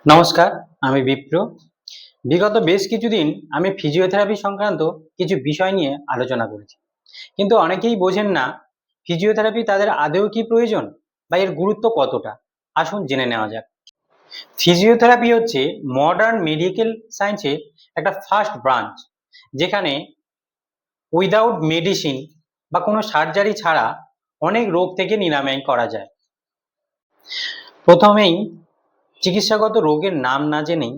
নমস্কার, আমি বিপ্র। বিগত বেশ কিছুদিন আমি ফিজিওথেরাপি সংক্রান্ত কিছু বিষয় নিয়ে আলোচনা করেছি, কিন্তু অনেকেই বোঝেন না ফিজিওথেরাপি তাদের আদৌ কি প্রয়োজন বা এর গুরুত্ব কতটা। আসুন জেনে নেওয়া যাক। ফিজিওথেরাপি হচ্ছে মডার্ন মেডিকেল সায়েন্সের একটা ফার্স্ট ব্রাঞ্চ, যেখানে উইদাউট মেডিসিন বা কোনো সার্জারি ছাড়া অনেক রোগ থেকে নিরাময় করা যায়। প্রথমেই চিকিৎসাগত রোগের নাম না জেনেই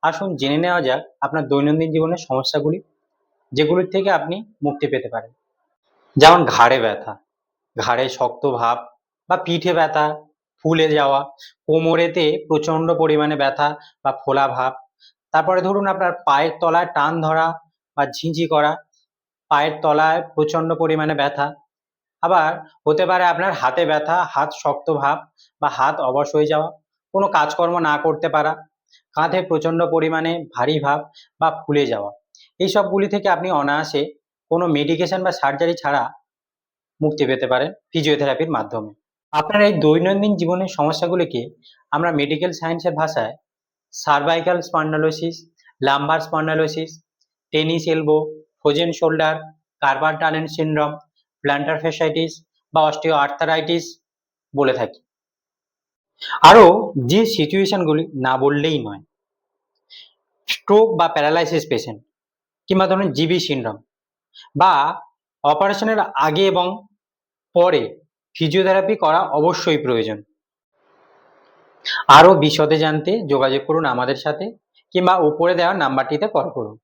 আসুন জেনে নেওয়া যাক আপনার দৈনন্দিন জীবনের সমস্যাগুলি, যেগুলির থেকে আপনি মুক্তি পেতে পারেন। যেমন ঘাড়ে ব্যথা, ঘাড়ে শক্ত ভাব বা পিঠে ব্যথা, ফুলে যাওয়া, কোমরেতে প্রচন্ড পরিমাণে ব্যথা বা ফোলা ভাব। তারপরে ধরুন আপনার পায়ের তলায় টান ধরা বা ঝিঁঝি করা, পায়ের তলায় প্রচন্ড পরিমাণে ব্যথা। আবার হতে পারে আপনার হাতে ব্যথা, হাত শক্ত ভাব বা হাত অবশ হয়ে যাওয়া, কোনো কাজকর্ম না করতে পারা, কাঁধে প্রচন্ড পরিমাণে ভারী ভাব বা ফুলে যাওয়া। এই সবগুলি থেকে আপনি অনায়াসে কোনো মেডিকেশন বা সার্জারি ছাড়া মুক্তি পেতে পারেন ফিজিওথেরাপির মাধ্যমে। আপনার এই দৈনন্দিন জীবনের সমস্যাগুলিকে আমরা মেডিকেল সায়েন্সের ভাষায় cervical spondylosis, lumber spondylosis, tennis elbow, frozen shoulder, carpal tunnel syndrome, planter fasciitis বা অস্টিও আর্থারাইটিস বলে থাকি। আরও যে সিচুয়েশনগুলি না বললেই নয়, স্ট্রোক বা প্যারালাইসিস পেশেন্ট, কিংবা ধরুন জিবি সিনড্রোম বা অপারেশনের আগে এবং পরে ফিজিওথেরাপি করা অবশ্যই প্রয়োজন। আরও বিশদে জানতে যোগাযোগ করুন আমাদের সাথে, কিংবা উপরে দেওয়া নাম্বারটিতে কল করুন।